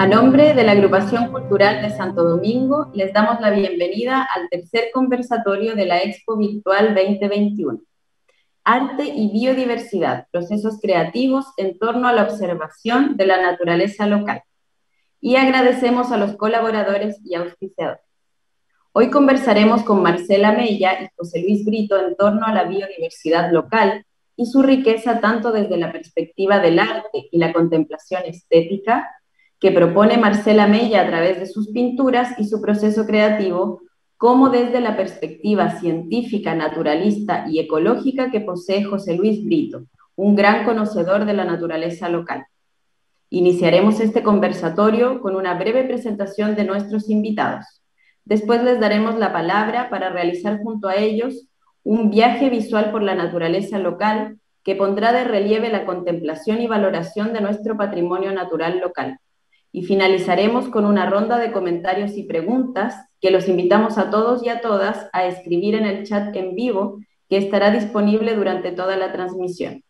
A nombre de la Agrupación Cultural de Santo Domingo, les damos la bienvenida al tercer conversatorio de la Expo Virtual 2021. Arte y biodiversidad, procesos creativos en torno a la observación de la naturaleza local. Y agradecemos a los colaboradores y auspiciadores. Hoy conversaremos con Marcela Mella y José Luis Brito en torno a la biodiversidad local y su riqueza tanto desde la perspectiva del arte y la contemplación estética, que propone Marcela Mella a través de sus pinturas y su proceso creativo, como desde la perspectiva científica, naturalista y ecológica que posee José Luis Brito, un gran conocedor de la naturaleza local. Iniciaremos este conversatorio con una breve presentación de nuestros invitados. Después les daremos la palabra para realizar junto a ellos un viaje visual por la naturaleza local que pondrá de relieve la contemplación y valoración de nuestro patrimonio natural local. Y finalizaremos con una ronda de comentarios y preguntas que los invitamos a todos y a todas a escribir en el chat en vivo que estará disponible durante toda la transmisión.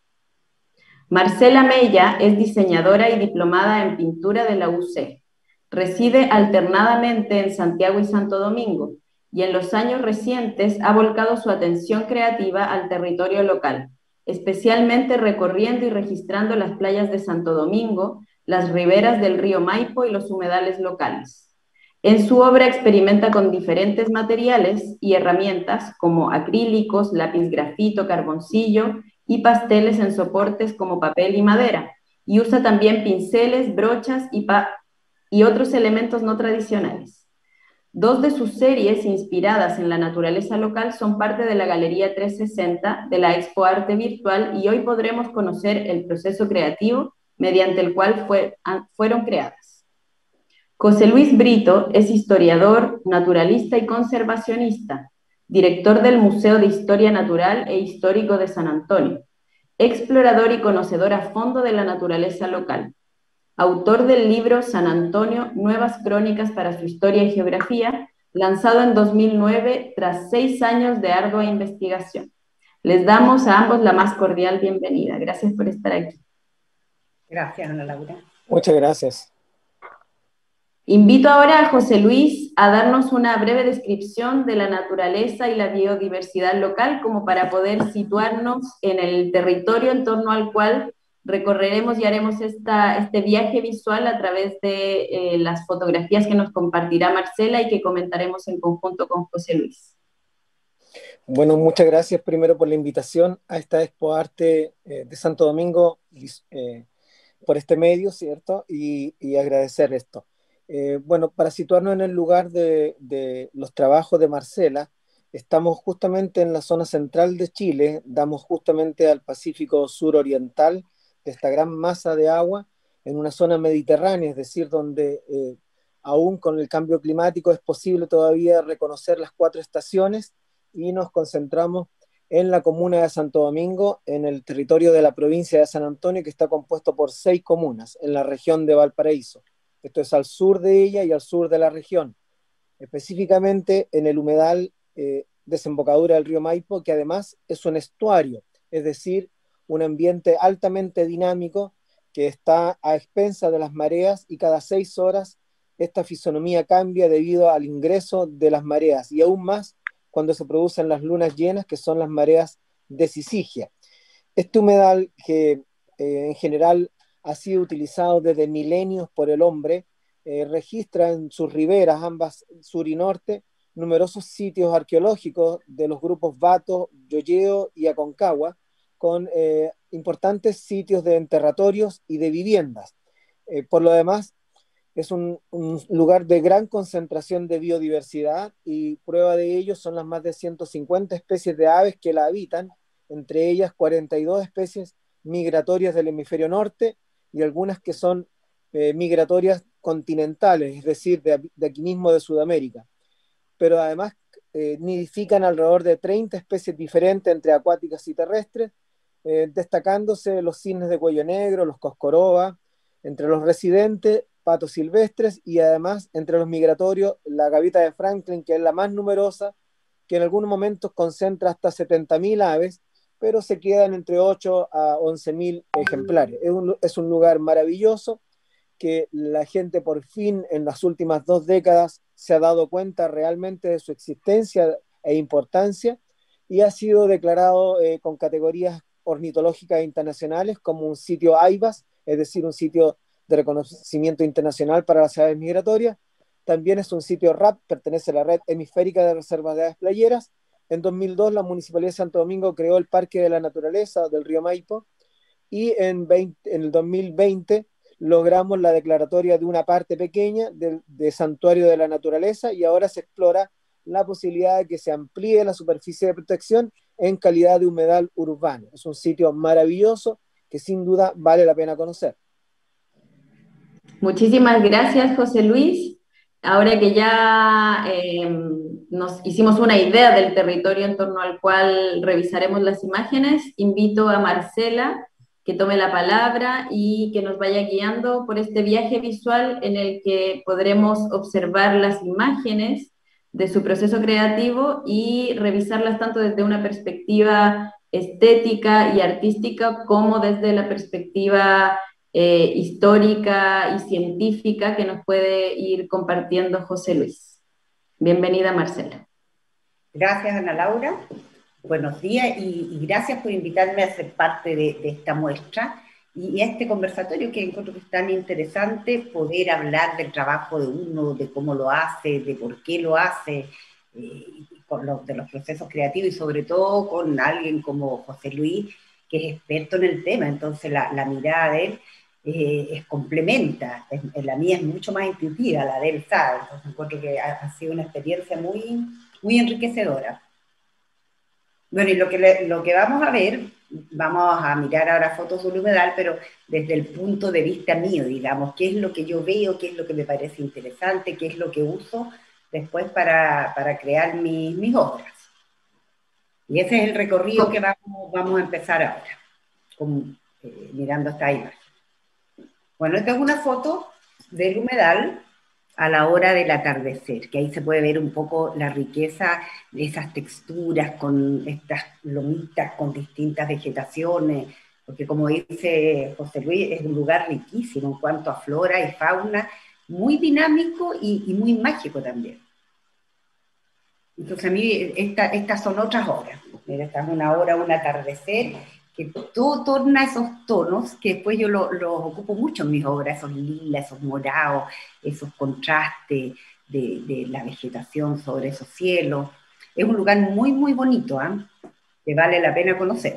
Marcela Mella es diseñadora y diplomada en pintura de la UC. Reside alternadamente en Santiago y Santo Domingo y en los años recientes ha volcado su atención creativa al territorio local, especialmente recorriendo y registrando las playas de Santo Domingo, las riberas del río Maipo y los humedales locales. En su obra experimenta con diferentes materiales y herramientas como acrílicos, lápiz grafito, carboncillo y pasteles en soportes como papel y madera, y usa también pinceles, brochas y otros elementos no tradicionales. Dos de sus series inspiradas en la naturaleza local son parte de la Galería 360 de la Expo Arte Virtual y hoy podremos conocer el proceso creativo mediante el cual fueron creadas. José Luis Brito es historiador, naturalista y conservacionista, director del Museo de Historia Natural e Histórico de San Antonio, explorador y conocedor a fondo de la naturaleza local, autor del libro San Antonio, Nuevas Crónicas para su Historia y Geografía, lanzado en 2009 tras 6 años de ardua investigación. Les damos a ambos la más cordial bienvenida. Gracias por estar aquí. Gracias, Ana Laura. Muchas gracias. Invito ahora a José Luis a darnos una breve descripción de la naturaleza y la biodiversidad local, como para poder situarnos en el territorio en torno al cual recorreremos y haremos este viaje visual a través de las fotografías que nos compartirá Marcela y que comentaremos en conjunto con José Luis. Bueno, muchas gracias primero por la invitación a esta Expo Arte de Santo Domingo por este medio, ¿cierto? Y agradecer esto. Bueno, para situarnos en el lugar de los trabajos de Marcela, estamos justamente en la zona central de Chile, damos justamente al Pacífico suroriental de esta gran masa de agua, en una zona mediterránea, es decir, donde aún con el cambio climático es posible todavía reconocer las 4 estaciones, y nos concentramos en la comuna de Santo Domingo, en el territorio de la provincia de San Antonio, que está compuesto por 6 comunas, en la región de Valparaíso. Esto es al sur de ella y al sur de la región, específicamente en el humedal desembocadura del río Maipo, que además es un estuario, es decir, un ambiente altamente dinámico que está a expensas de las mareas, y cada 6 horas esta fisonomía cambia debido al ingreso de las mareas, y aún más cuando se producen las lunas llenas, que son las mareas de sisigia. Este humedal que en general ha sido utilizado desde milenios por el hombre, registra en sus riberas, ambas sur y norte, numerosos sitios arqueológicos de los grupos Bato, Yoyeo y Aconcagua, con importantes sitios de enterratorios y de viviendas. Por lo demás, es un lugar de gran concentración de biodiversidad, y prueba de ello son las más de 150 especies de aves que la habitan, entre ellas 42 especies migratorias del hemisferio norte y algunas que son migratorias continentales, es decir, de aquí mismo de Sudamérica. Pero además nidifican alrededor de 30 especies diferentes entre acuáticas y terrestres, destacándose los cisnes de cuello negro, los coscoroba, entre los residentes, patos silvestres, y además entre los migratorios, la gaviota de Franklin, que es la más numerosa, que en algunos momentos concentra hasta 70.000 aves, pero se quedan entre 8 a 11.000 ejemplares. Es un lugar maravilloso que la gente por fin en las últimas 2 décadas se ha dado cuenta realmente de su existencia e importancia y ha sido declarado con categorías ornitológicas internacionales como un sitio AIBAS, es decir, un sitio de reconocimiento internacional para las aves migratorias. También es un sitio RAP, pertenece a la Red Hemisférica de Reservas de Aves Playeras. En 2002 la Municipalidad de Santo Domingo creó el Parque de la Naturaleza del río Maipo y en el 2020 logramos la declaratoria de una parte pequeña de Santuario de la Naturaleza y ahora se explora la posibilidad de que se amplíe la superficie de protección en calidad de humedal urbano. Es un sitio maravilloso que sin duda vale la pena conocer. Muchísimas gracias, José Luis. Ahora que ya nos hicimos una idea del territorio en torno al cual revisaremos las imágenes, invito a Marcela que tome la palabra y que nos vaya guiando por este viaje visual en el que podremos observar las imágenes de su proceso creativo y revisarlas tanto desde una perspectiva estética y artística como desde la perspectiva histórica y científica que nos puede ir compartiendo José Luis. Bienvenida, Marcela. Gracias, Ana Laura. Buenos días y gracias por invitarme a ser parte de esta muestra y este conversatorio que encuentro que es tan interesante, poder hablar del trabajo de uno, de cómo lo hace, de por qué lo hace, de los procesos creativos y sobre todo con alguien como José Luis, que es experto en el tema. Entonces la mirada de él es complementa, la mía es mucho más intuitiva, la de él sabe. Entonces encuentro que ha sido una experiencia muy, muy enriquecedora. Bueno, y lo que vamos a ver, vamos a mirar ahora fotos del humedal, pero desde el punto de vista mío, digamos, qué es lo que yo veo, qué es lo que me parece interesante, qué es lo que uso después para crear mis obras. Y ese es el recorrido que vamos a empezar ahora, mirando esta imagen. Bueno, esta es una foto del humedal a la hora del atardecer, que ahí se puede ver un poco la riqueza de esas texturas con estas lomitas con distintas vegetaciones, porque como dice José Luis, es un lugar riquísimo en cuanto a flora y fauna, muy dinámico y muy mágico también. Entonces a mí estas son otras obras. Mira, esta es una obra, un atardecer, que todo torna esos tonos que después yo los ocupo mucho en mis obras, esos lilas, esos morados, esos contrastes de la vegetación sobre esos cielos. Es un lugar muy, muy bonito, que vale la pena conocer.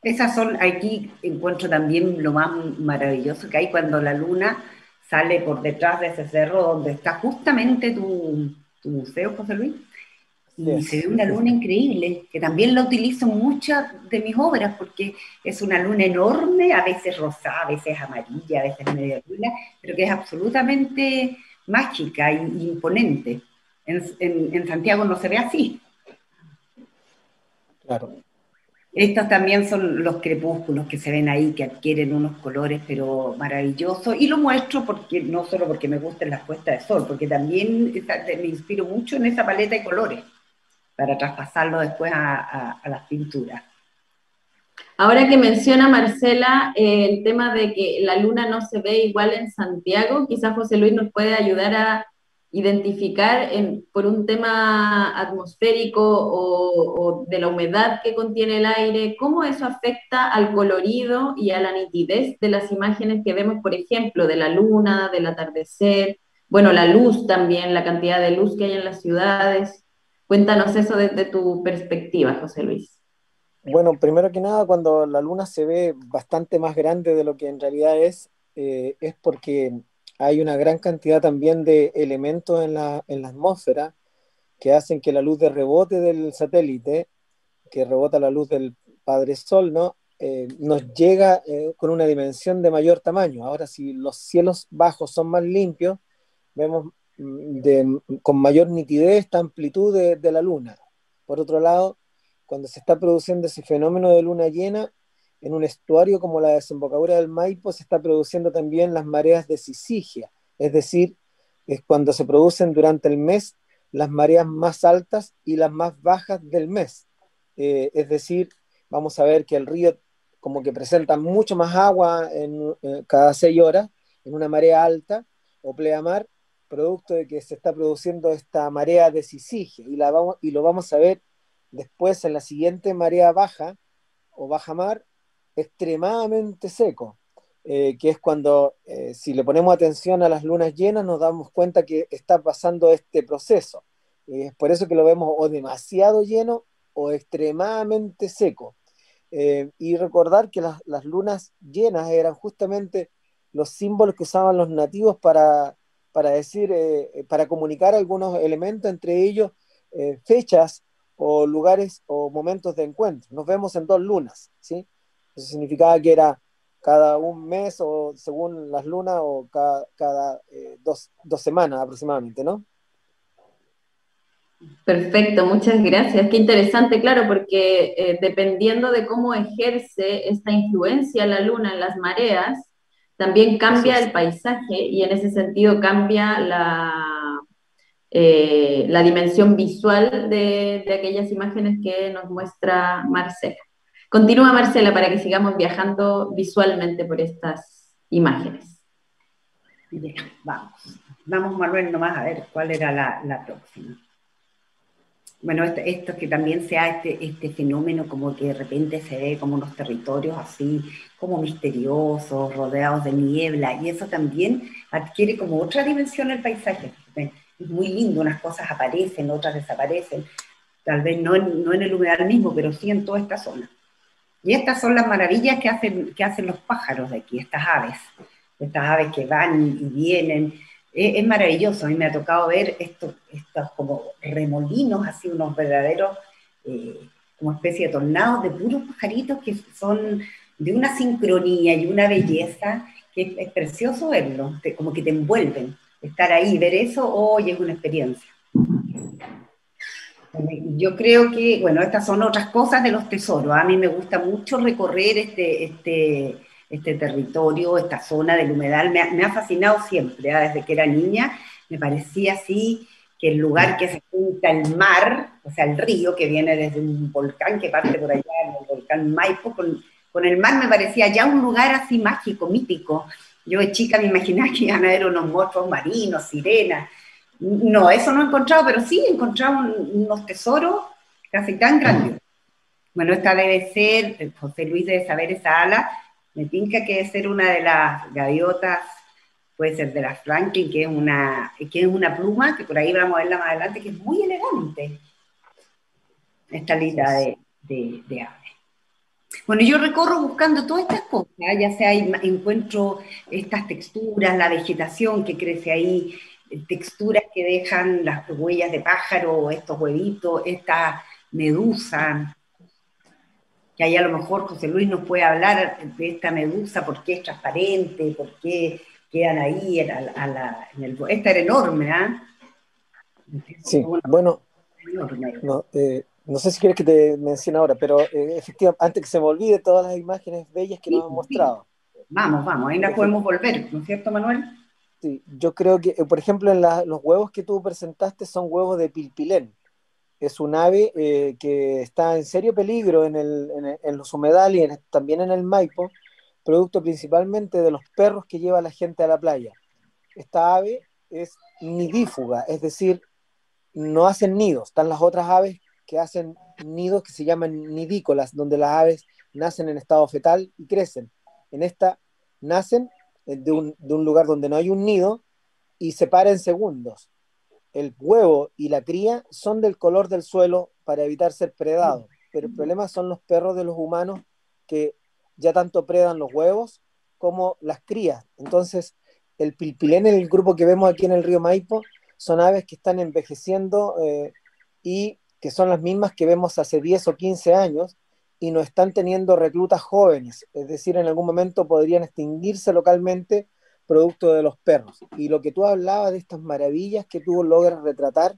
Esas son, aquí encuentro también lo más maravilloso que hay cuando la luna sale por detrás de ese cerro donde está justamente tu museo, José Luis. Y se ve una luna increíble, que también la utilizo en muchas de mis obras, porque es una luna enorme, a veces rosada, a veces amarilla, a veces medio luna, pero que es absolutamente mágica e imponente. En Santiago no se ve así. Claro. Estos también son los crepúsculos que se ven ahí, que adquieren unos colores pero maravillosos, y lo muestro porque no solo porque me gustan las puestas de sol, porque también me inspiro mucho en esa paleta de colores, para traspasarlo después a las pinturas. Ahora que menciona Marcela el tema de que la luna no se ve igual en Santiago, quizás José Luis nos puede ayudar a identificar por un tema atmosférico o de la humedad que contiene el aire, cómo eso afecta al colorido y a la nitidez de las imágenes que vemos, por ejemplo, de la luna, del atardecer, bueno, la luz también, la cantidad de luz que hay en las ciudades. Cuéntanos eso desde tu perspectiva, José Luis. Bueno, primero que nada, cuando la luna se ve bastante más grande de lo que en realidad es porque hay una gran cantidad también de elementos en la atmósfera que hacen que la luz de rebote del satélite, que rebota la luz del Padre Sol, ¿no? Nos llega con una dimensión de mayor tamaño. Ahora, si los cielos bajos son más limpios, vemos con mayor nitidez esta amplitud de la luna. Por otro lado, cuando se está produciendo ese fenómeno de luna llena, en un estuario como la desembocadura del Maipo, se está produciendo también las mareas de sisigia, es decir, es cuando se producen durante el mes las mareas más altas y las más bajas del mes. Es decir, vamos a ver que el río como que presentan mucho más agua cada 6 horas, en una marea alta o pleamar, producto de que se está produciendo esta marea de sisigia, y lo vamos a ver después en la siguiente marea baja o baja mar, extremadamente seco, que es cuando, si le ponemos atención a las lunas llenas, nos damos cuenta que está pasando este proceso. Es por eso que lo vemos o demasiado lleno o extremadamente seco. Y recordar que las lunas llenas eran justamente los símbolos que usaban los nativos para decir, para comunicar algunos elementos, entre ellos fechas o lugares o momentos de encuentro. Nos vemos en 2 lunas, ¿sí? Eso significaba que era cada un mes o según las lunas o cada 2 semanas aproximadamente, ¿no? Perfecto, muchas gracias. Qué interesante, claro, porque dependiendo de cómo ejerce esta influencia la luna en las mareas, también cambia el paisaje y en ese sentido cambia la dimensión visual de aquellas imágenes que nos muestra Marcela. Continúa, Marcela, para que sigamos viajando visualmente por estas imágenes. Bien, vamos Manuel nomás a ver cuál era la próxima. Bueno, esto que también sea este fenómeno como que de repente se ve como unos territorios así, como misteriosos, rodeados de niebla, y eso también adquiere como otra dimensión el paisaje. Es muy lindo, unas cosas aparecen, otras desaparecen, tal vez no en el humedal mismo, pero sí en toda esta zona. Y estas son las maravillas que hacen los pájaros de aquí, estas aves que van y vienen. Es maravilloso, a mí me ha tocado ver estos como remolinos, así unos verdaderos, como especie de tornados de puros pajaritos que son de una sincronía y una belleza que es precioso verlos, como que te envuelven. Estar ahí, ver eso, hoy es una experiencia. Yo creo que, bueno, estas son otras cosas de los tesoros. A mí me gusta mucho recorrer este territorio, esta zona del humedal. Me ha fascinado siempre, ¿eh? Desde que era niña, me parecía así que el lugar que se junta el mar, o sea, el río que viene desde un volcán que parte por allá, el volcán Maipo, con el mar me parecía ya un lugar así mágico, mítico. Yo de chica me imaginaba que iban a haber unos monstruos marinos, sirenas. No, eso no he encontrado, pero sí he encontrado unos tesoros casi tan grandes. Bueno, esta debe ser, José Luis debe saber esa ala, me tinca que debe ser una de las gaviotas, puede ser de la Franklin, que es una pluma, que por ahí vamos a verla más adelante, que es muy elegante, esta alita de ave. Bueno, yo recorro buscando todas estas cosas, ¿eh? Ya sea encuentro estas texturas, la vegetación que crece ahí, texturas que dejan las huellas de pájaro, estos huevitos, esta medusa, que ahí a lo mejor José Luis nos puede hablar de esta medusa, por qué es transparente, por qué quedan ahí esta era enorme, ¿ah? Sí, bueno, no sé si quieres que te mencione ahora, pero efectivamente, antes que se me olvide todas las imágenes bellas que nos han mostrado. Vamos, ahí las podemos volver, ¿no es cierto, Manuel? Sí, yo creo que, por ejemplo, los huevos que tú presentaste son huevos de pilpilén. Es un ave que está en serio peligro en los humedales y también en el Maipo, producto principalmente de los perros que lleva la gente a la playa. Esta ave es nidífuga, es decir, no hacen nidos. Están las otras aves que hacen nidos que se llaman nidícolas, donde las aves nacen en estado fetal y crecen. En esta nacen de un lugar donde no hay un nido y se para en segundos. El huevo y la cría son del color del suelo para evitar ser predados, pero el problema son los perros de los humanos que ya tanto predan los huevos como las crías. Entonces, el pilpilén, en el grupo que vemos aquí en el río Maipo, son aves que están envejeciendo y que son las mismas que vemos hace 10 o 15 años y no están teniendo reclutas jóvenes, es decir, en algún momento podrían extinguirse localmente producto de los perros. Y lo que tú hablabas de estas maravillas que tú logras retratar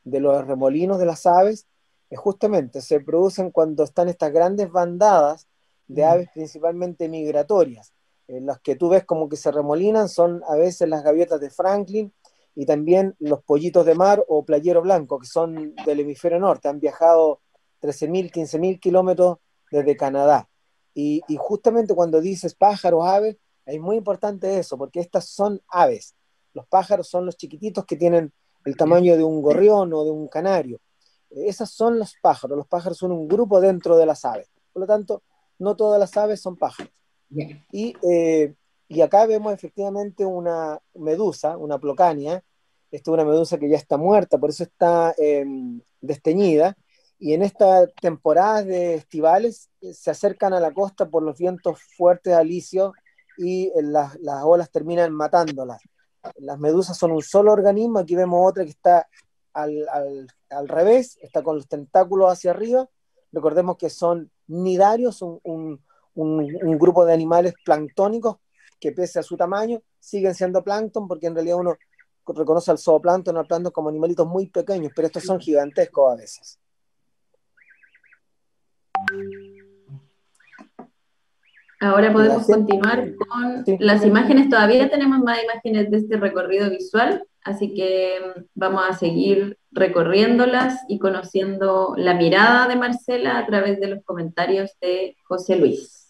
de los remolinos de las aves, es justamente se producen cuando están estas grandes bandadas de aves principalmente migratorias. Las que tú ves como que se remolinan son a veces las gaviotas de Franklin y también los pollitos de mar o playero blanco, que son del hemisferio norte, han viajado 13.000, 15.000 kilómetros desde Canadá. Y justamente cuando dices pájaros, aves, es muy importante eso, porque estas son aves. Los pájaros son los chiquititos que tienen el tamaño de un gorrión o de un canario. Esas son los pájaros son un grupo dentro de las aves. Por lo tanto, no todas las aves son pájaros. Yeah. Y acá vemos efectivamente una medusa, una plocania. Esta es una medusa que ya está muerta, por eso está desteñida. Y en esta temporada de estivales se acercan a la costa por los vientos fuertes alisios y las olas terminan matándolas. Las medusas son un solo organismo, aquí vemos otra que está al revés, está con los tentáculos hacia arriba. Recordemos que son nidarios, un grupo de animales planctónicos que pese a su tamaño siguen siendo plancton, porque en realidad uno reconoce al zooplancton, al plancton como animalitos muy pequeños, pero estos son gigantescos a veces. Ahora podemos continuar con sí. las imágenes. Todavía tenemos más imágenes de este recorrido visual, así que vamos a seguir recorriéndolas y conociendo la mirada de Marcela a través de los comentarios de José Luis.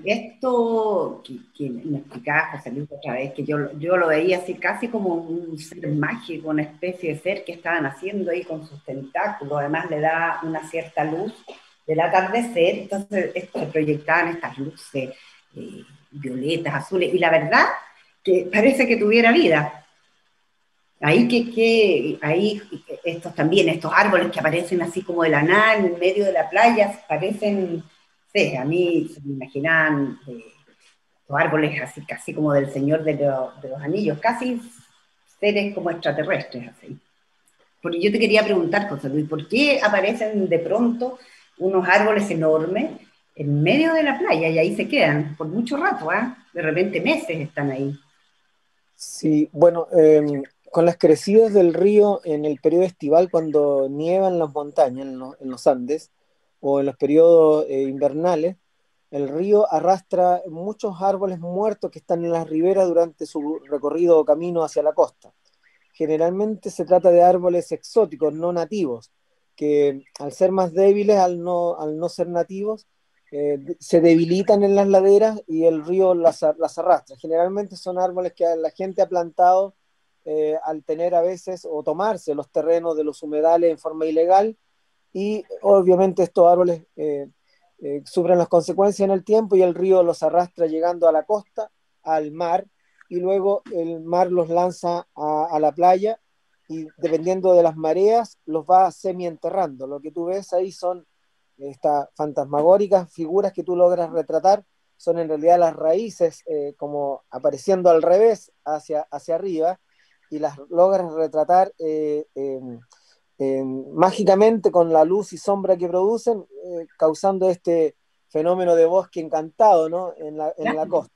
Y esto que me explicaba José Luis otra vez, que yo lo veía así casi como un ser mágico, una especie de ser que estaban haciendo ahí con sus tentáculos, además le da una cierta luz del atardecer, entonces se proyectaban estas luces violetas, azules, y la verdad que parece que tuviera vida. Ahí estos árboles que aparecen así como de la nada en medio de la playa, parecen, sí, a mí se me imaginaban los árboles así, casi como del Señor de los Anillos, casi seres como extraterrestres, así. Porque yo te quería preguntar, José Luis, ¿por qué aparecen de pronto unos árboles enormes en medio de la playa y ahí se quedan por mucho rato, de repente meses están ahí? Sí, bueno, con las crecidas del río en el periodo estival, cuando nievan las montañas en los Andes, o en los periodos invernales, el río arrastra muchos árboles muertos que están en las riberas durante su recorrido o camino hacia la costa. Generalmente se trata de árboles exóticos, no nativos, que al ser más débiles, al no ser nativos, se debilitan en las laderas y el río las arrastra. Generalmente son árboles que la gente ha plantado al tener a veces o tomarse los terrenos de los humedales en forma ilegal, y obviamente estos árboles sufren las consecuencias en el tiempo y el río los arrastra llegando a la costa, al mar, y luego el mar los lanza a la playa, y dependiendo de las mareas los va semienterrando. Lo que tú ves ahí son estas fantasmagóricas figuras que tú logras retratar, son en realidad las raíces como apareciendo al revés hacia arriba, y las logras retratar mágicamente con la luz y sombra que producen, causando este fenómeno de bosque encantado, ¿no? en la costa.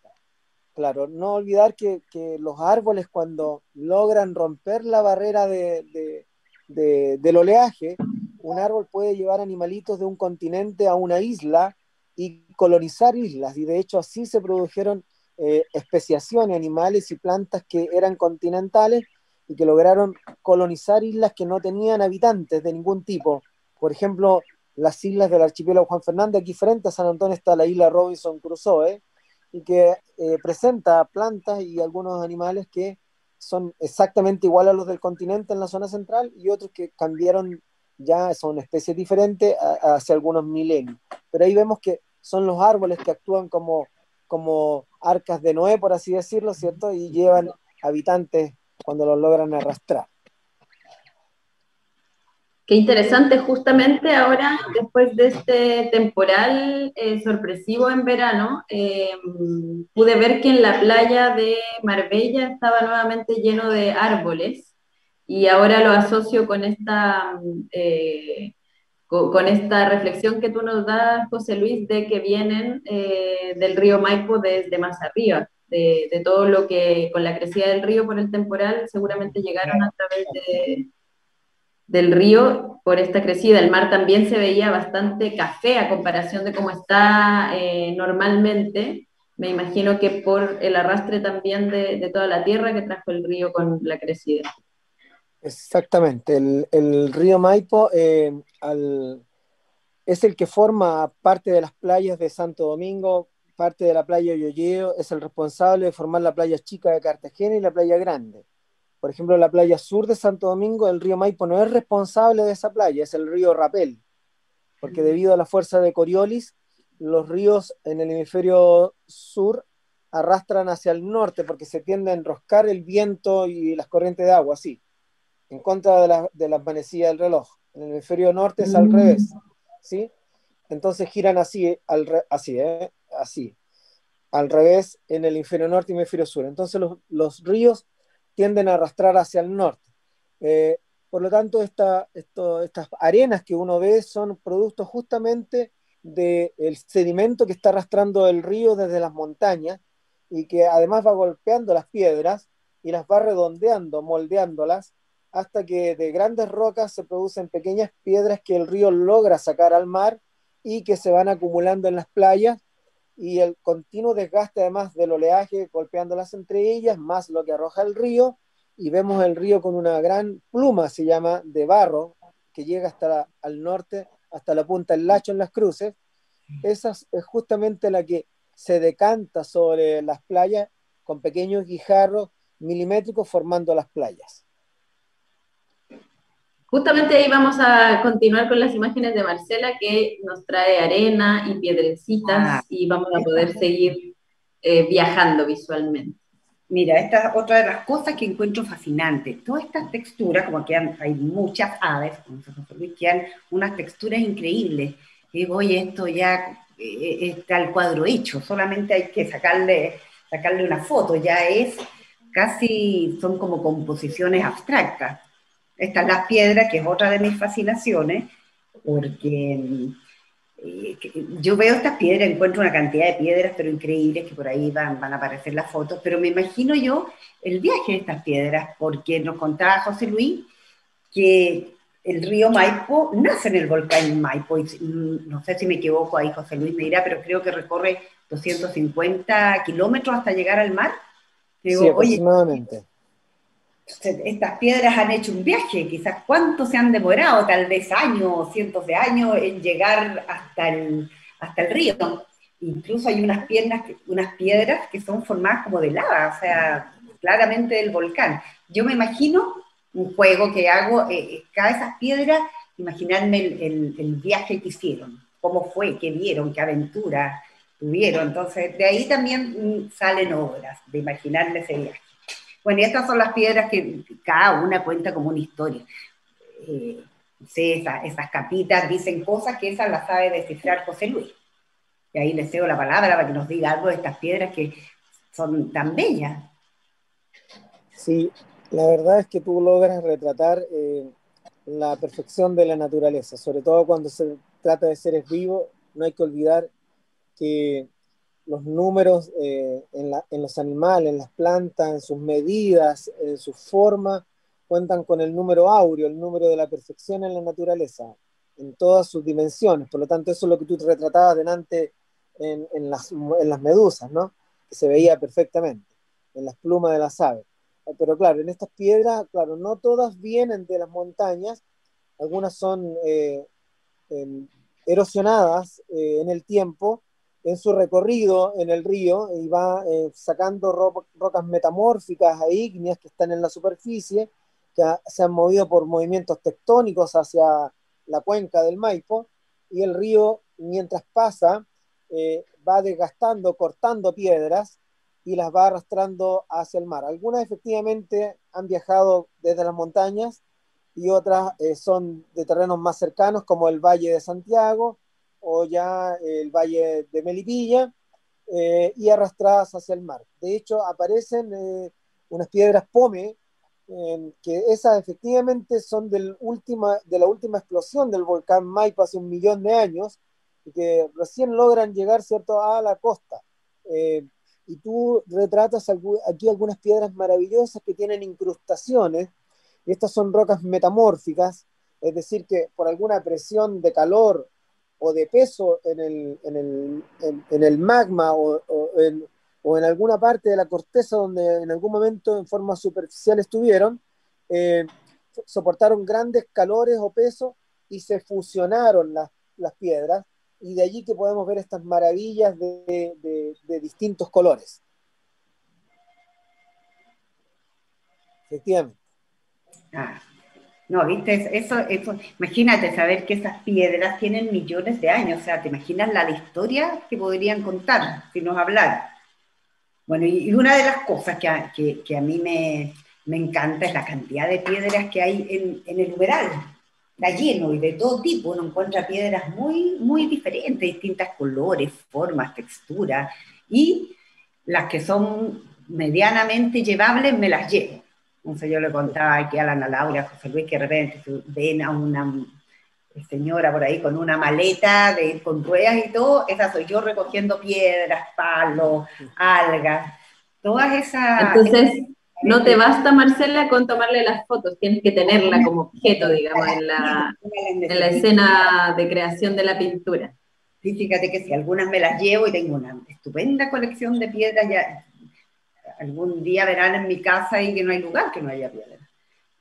Claro, no olvidar que los árboles, cuando logran romper la barrera del oleaje, un árbol puede llevar animalitos de un continente a una isla y colonizar islas, y de hecho así se produjeron especiaciones, animales y plantas que eran continentales y que lograron colonizar islas que no tenían habitantes de ningún tipo. Por ejemplo, las islas del archipiélago Juan Fernández, aquí frente a San Antonio está la isla Robinson Crusoe, y que presenta plantas y algunos animales que son exactamente igual a los del continente en la zona central, y otros que cambiaron, ya son especies diferentes hace algunos milenios. Pero ahí vemos que son los árboles que actúan como arcas de Noé, por así decirlo, ¿cierto? Y llevan habitantes cuando los logran arrastrar. Qué interesante, justamente ahora, después de este temporal sorpresivo en verano, pude ver que en la playa de Marbella estaba nuevamente lleno de árboles, y ahora lo asocio con con esta reflexión que tú nos das, José Luis, de que vienen del río Maipo desde más arriba, de todo lo que con la crecida del río por el temporal seguramente llegaron a través del río por esta crecida. El mar también se veía bastante café a comparación de cómo está normalmente. Me imagino que por el arrastre también de toda la tierra que trajo el río con la crecida. Exactamente, el río Maipo, al es el que forma parte de las playas de Santo Domingo, parte de la playa Yoyeo, es el responsable de formar la playa chica de Cartagena y la playa grande. Por ejemplo, la playa sur de Santo Domingo, el río Maipo no es responsable de esa playa, es el río Rapel, porque debido a la fuerza de Coriolis, los ríos en el hemisferio sur arrastran hacia el norte porque se tiende a enroscar el viento y las corrientes de agua, así, en contra de la manecilla del reloj. En el hemisferio norte es al revés, ¿sí? Entonces giran así, así, al revés en el hemisferio norte y hemisferio sur. Entonces los ríos tienden a arrastrar hacia el norte. Eh, por lo tanto, estas arenas que uno ve son productos justamente del sedimento que está arrastrando el río desde las montañas y que además va golpeando las piedras y las va redondeando, moldeándolas, hasta que de grandes rocas se producen pequeñas piedras que el río logra sacar al mar y que se van acumulando en las playas, y el continuo desgaste además del oleaje golpeándolas entre ellas, más lo que arroja el río, y vemos el río con una gran pluma, se llama, de barro, que llega hasta al norte, hasta la punta del Lacho en Las Cruces. Esa es justamente la que se decanta sobre las playas con pequeños guijarros milimétricos formando las playas. Justamente ahí vamos a continuar con las imágenes de Marcela, que nos trae arena y piedrecitas, y vamos a poder seguir viajando visualmente. Mira, esta es otra de las cosas que encuentro fascinante. Todas estas texturas, como que hay muchas aves, como se José Luis, quedan unas texturas increíbles. Y digo, oye, esto ya está el cuadro hecho, solamente hay que sacarle una foto, ya es casi, son como composiciones abstractas. Están las piedras, que es otra de mis fascinaciones, porque yo veo estas piedras, encuentro una cantidad de piedras, pero increíbles, que por ahí van a aparecer las fotos, pero me imagino yo el viaje de estas piedras, porque nos contaba José Luis que el río Maipo nace en el volcán Maipo, y no sé si me equivoco ahí, José Luis me dirá, pero creo que recorre 250 kilómetros hasta llegar al mar. Digo, Sí, aproximadamente. Oye, estas piedras han hecho un viaje, quizás cuánto se han demorado, tal vez años, cientos de años, en llegar hasta el río. Incluso hay unas piedras que son formadas como de lava, o sea, claramente del volcán. Yo me imagino un juego que hago, cada esas piedras, imaginarme el viaje que hicieron, cómo fue, qué vieron, qué aventura tuvieron. Entonces, de ahí también salen obras, de imaginarme ese viaje. Bueno, y estas son las piedras que cada una cuenta como una historia. Sí, esas capitas dicen cosas que esas las sabe descifrar José Luis. Y ahí le cedo la palabra para que nos diga algo de estas piedras que son tan bellas. Sí, la verdad es que tú logras retratar la perfección de la naturaleza, sobre todo cuando se trata de seres vivos. No hay que olvidar que los números en los animales, en las plantas, en sus medidas, en su forma, cuentan con el número áureo, el número de la perfección en la naturaleza, en todas sus dimensiones. Por lo tanto, eso es lo que tú retratabas delante en las medusas, ¿no? Que se veía perfectamente, en las plumas de las aves. Pero claro, en estas piedras, claro, no todas vienen de las montañas, algunas son erosionadas en el tiempo, en su recorrido en el río, y va sacando rocas metamórficas e ígneas que están en la superficie, que se han movido por movimientos tectónicos hacia la cuenca del Maipo, y el río, mientras pasa, va desgastando, cortando piedras, y las va arrastrando hacia el mar. Algunas efectivamente han viajado desde las montañas, y otras son de terrenos más cercanos, como el Valle de Santiago o ya el Valle de Melipilla, y arrastradas hacia el mar. De hecho, aparecen unas piedras pome, que esas efectivamente son de la última explosión del volcán Maipo hace 1.000.000 de años, y que recién logran llegar, ¿cierto?, a la costa. Y tú retratas aquí algunas piedras maravillosas que tienen incrustaciones, y estas son rocas metamórficas, es decir, que por alguna presión de calor o de peso en el magma o en alguna parte de la corteza donde en algún momento en forma superficial estuvieron, soportaron grandes calores o pesos y se fusionaron las piedras, y de allí que podemos ver estas maravillas de distintos colores. Efectivamente. Ah, no, viste, eso, imagínate saber que esas piedras tienen millones de años, o sea, te imaginas la historia que podrían contar si nos hablaran. Bueno, y una de las cosas que a mí me encanta es la cantidad de piedras que hay en el humedal. Está lleno y de todo tipo, uno encuentra piedras muy, muy diferentes, distintos colores, formas, texturas, y las que son medianamente llevables me las llevo. Entonces yo le contaba aquí a la Ana Laura, a José Luis, que de repente ven a una señora por ahí con una maleta con ruedas y todo, esa soy yo recogiendo piedras, palos, algas, todas Entonces, no te basta, Marcela, con tomarle las fotos, tienes que tenerla como objeto, digamos, en la escena de creación de la pintura. Sí, fíjate que sí, algunas me las llevo y tengo una estupenda colección de piedras. Ya algún día verán en mi casa y que no hay lugar que no haya piedras.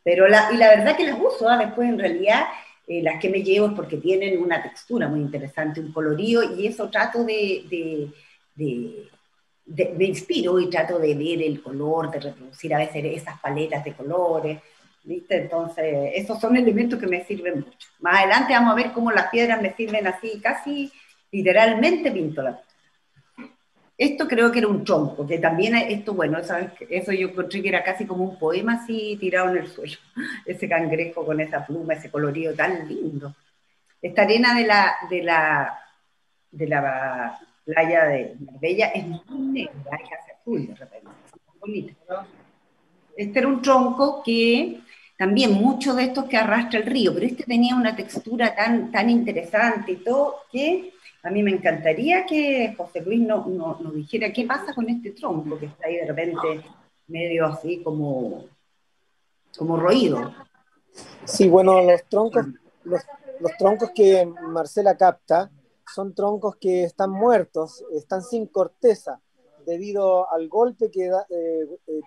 Pero y la verdad que las uso, después en realidad las que me llevo es porque tienen una textura muy interesante, un colorido, y eso trato me inspiro y trato de ver el color, de reproducir a veces esas paletas de colores, ¿viste? Entonces, esos son elementos que me sirven mucho. Más adelante vamos a ver cómo las piedras me sirven así, casi literalmente pinto la piedra. Esto creo que era un tronco, que también esto, bueno, ¿sabes? Eso yo encontré que era casi como un poema así tirado en el suelo. Ese cangrejo con esa pluma, ese colorido tan lindo. Esta arena de la playa de Marbella es muy negra, es hace azul de repente, es muy bonita. Este era un tronco que también muchos de estos que arrastra el río, pero este tenía una textura tan interesante y todo, que a mí me encantaría que José Luis nos dijera qué pasa con este tronco que está ahí de repente medio así como roído. Sí, bueno, los troncos que Marcela capta son troncos que están muertos, están sin corteza, debido al golpe que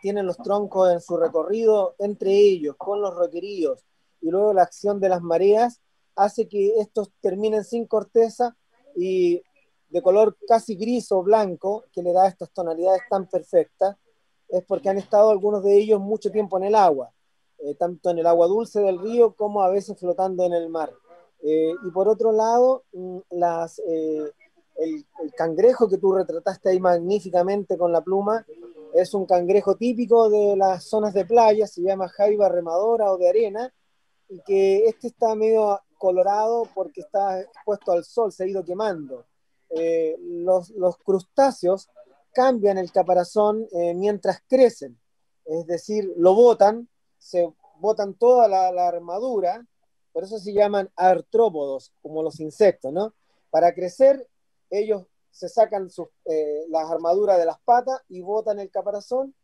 tienen los troncos en su recorrido entre ellos, con los roqueríos, y luego la acción de las mareas, hace que estos terminen sin corteza y de color casi gris o blanco, que le da estas tonalidades tan perfectas, es porque han estado algunos de ellos mucho tiempo en el agua. Tanto en el agua dulce del río como a veces flotando en el mar. Y por otro lado, el cangrejo que tú retrataste ahí magníficamente con la pluma es un cangrejo típico de las zonas de playa, se llama jaiba remadora o de arena, y que este está medio colorado porque está expuesto al sol, se ha ido quemando. Los crustáceos cambian el caparazón mientras crecen, es decir, lo botan, se botan toda la armadura, por eso se llaman artrópodos, como los insectos, ¿no? Para crecer, ellos se sacan las armaduras de las patas y botan el caparazón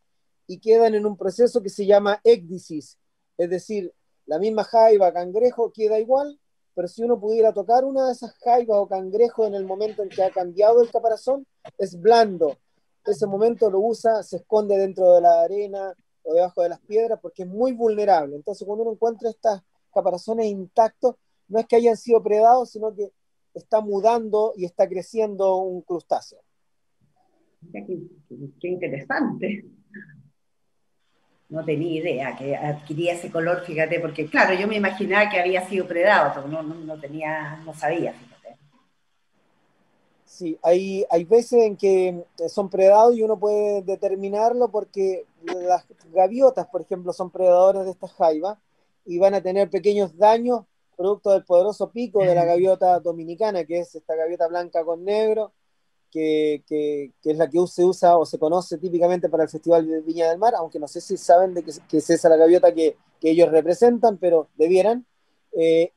y quedan en un proceso que se llama ecdisis, es decir, la misma jaiba, cangrejo, queda igual, pero si uno pudiera tocar una de esas jaibas o cangrejos en el momento en que ha cambiado el caparazón, es blando. Ese momento lo usa, se esconde dentro de la arena o debajo de las piedras porque es muy vulnerable. Entonces, cuando uno encuentra estas caparazones intactos, no es que hayan sido predados, sino que está mudando y está creciendo un crustáceo. Qué interesante. No tenía idea que adquiría ese color, fíjate, porque claro, yo me imaginaba que había sido predado, pero no sabía, fíjate. Sí, hay veces en que son predados y uno puede determinarlo porque las gaviotas, por ejemplo, son predadores de estas jaivas y van a tener pequeños daños producto del poderoso pico de la gaviota dominicana, que es esta gaviota blanca con negro, que es la que se usa o se conoce típicamente para el Festival de Viña del Mar, aunque no sé si saben de que es esa la gaviota que ellos representan, pero debieran, que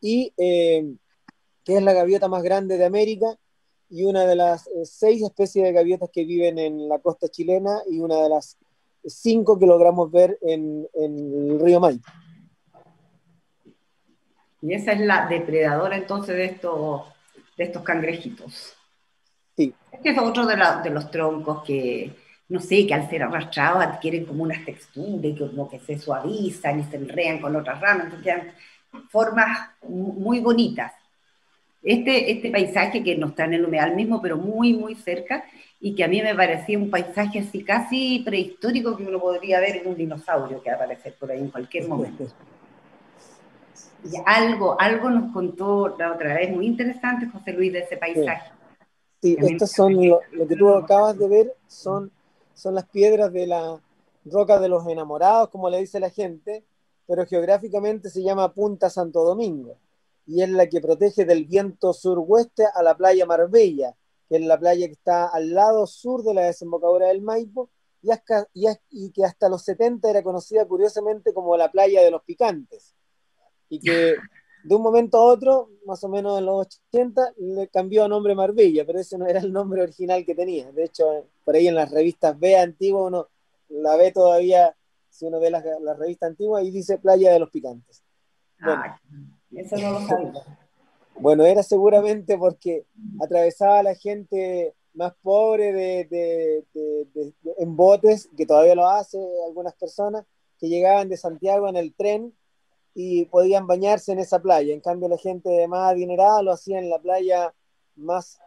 es la gaviota más grande de América y una de las 6 especies de gaviotas que viven en la costa chilena y una de las 5 que logramos ver en el río Maipo. Y esa es la depredadora entonces de estos cangrejitos. Sí. Este es otro de los troncos que, no sé, que al ser arrastrados adquieren como unas texturas y como que se suavizan y se enredan con otras ramas, entonces quedan formas muy bonitas. Este paisaje que no está en el humedal mismo, pero muy, muy cerca, y que a mí me parecía un paisaje así casi prehistórico que uno podría ver en un dinosaurio que va a aparecer por ahí en cualquier momento. Y algo nos contó la otra vez, muy interesante, José Luis, de ese paisaje. Sí, estas son lo que tú acabas de ver, son las piedras de la roca de los enamorados, como le dice la gente, pero geográficamente se llama Punta Santo Domingo, y es la que protege del viento suroeste a la playa Marbella, que es la playa que está al lado sur de la desembocadura del Maipo, y que hasta los 70 era conocida curiosamente como la playa de los picantes, y que de un momento a otro, más o menos en los 80, le cambió a nombre Marbella, pero ese no era el nombre original que tenía. De hecho, por ahí en las revistas B antiguas, uno la ve todavía, si uno ve las revistas antiguas, y dice Playa de los Picantes. Bueno, eso no lo sabía. Bueno, era seguramente porque atravesaba a la gente más pobre en botes, que todavía lo hace algunas personas, que llegaban de Santiago en el tren y podían bañarse en esa playa. En cambio, la gente más adinerada lo hacía en la playa más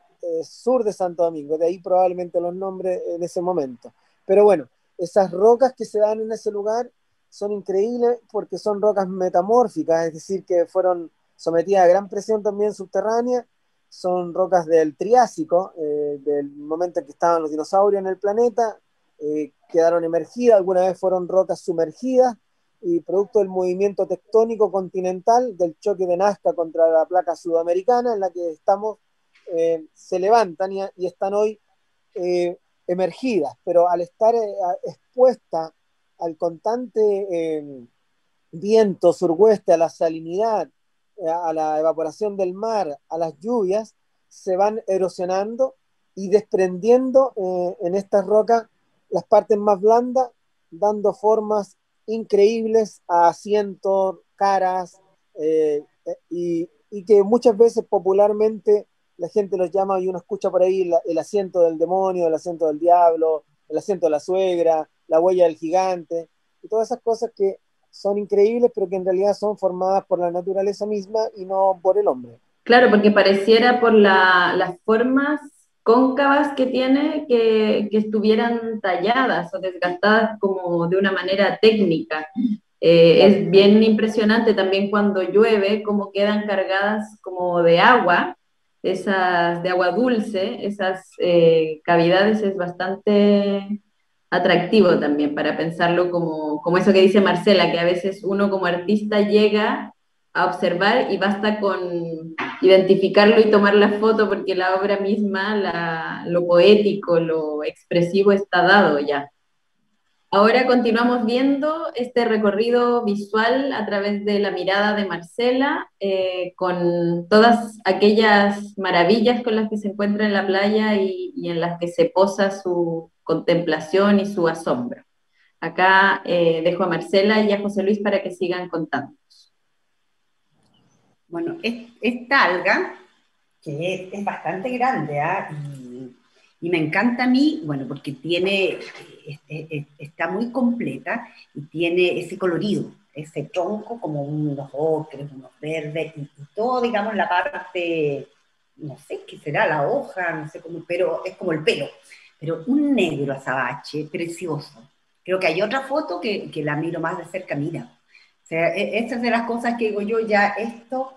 sur de Santo Domingo, de ahí probablemente los nombres en ese momento. Pero bueno, esas rocas que se dan en ese lugar son increíbles porque son rocas metamórficas, es decir, que fueron sometidas a gran presión también subterránea, son rocas del Triásico, del momento en que estaban los dinosaurios en el planeta, quedaron emergidas, alguna vez fueron rocas sumergidas, y producto del movimiento tectónico continental, del choque de Nazca contra la placa sudamericana en la que estamos, se levantan y están hoy emergidas, pero al estar expuesta al constante viento suroeste, a la salinidad, a la evaporación del mar, a las lluvias, se van erosionando y desprendiendo en estas rocas las partes más blandas, dando formas increíbles a asientos, caras, y que muchas veces popularmente la gente los llama, y uno escucha por ahí el asiento del demonio, el asiento del diablo, el asiento de la suegra, la huella del gigante, y todas esas cosas que son increíbles, pero que en realidad son formadas por la naturaleza misma y no por el hombre. Claro, porque pareciera por las formas cóncavas que tiene que estuvieran talladas o desgastadas como de una manera técnica. Es bien impresionante también cuando llueve, cómo quedan cargadas como de agua, esas de agua dulce, esas cavidades es bastante atractivo también para pensarlo como eso que dice Marcela, que a veces uno como artista llega a observar y basta con identificarlo y tomar la foto porque la obra misma, lo poético, lo expresivo está dado ya. Ahora continuamos viendo este recorrido visual a través de la mirada de Marcela, con todas aquellas maravillas con las que se encuentra en la playa y en las que se posa su contemplación y su asombro. Acá dejo a Marcela y a José Luis para que sigan contando. Bueno, esta alga, que es bastante grande, y me encanta a mí, bueno, porque está muy completa y tiene ese colorido, ese tronco como unos ocres, unos verdes, y todo, digamos, la parte, no sé qué será, la hoja, no sé cómo, pero es como el pelo, pero un negro azabache precioso. Creo que hay otra foto que la miro más de cerca, mira. O sea, estas de las cosas que digo yo, ya esto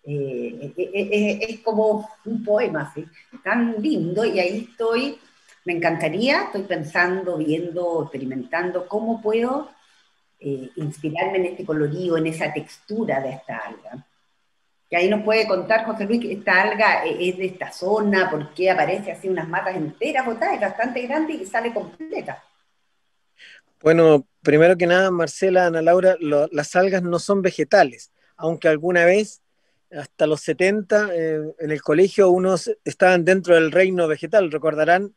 es como un poema, ¿sí? Tan lindo, y ahí me encantaría, estoy pensando, viendo, experimentando cómo puedo inspirarme en este colorido, en esa textura de esta alga. Y ahí nos puede contar, José Luis, que esta alga es de esta zona, por qué aparece así unas matas enteras botadas, es bastante grande y sale completa. Bueno, primero que nada, Marcela, Ana Laura, las algas no son vegetales, aunque alguna vez, hasta los 70, en el colegio, unos estaban dentro del reino vegetal. Recordarán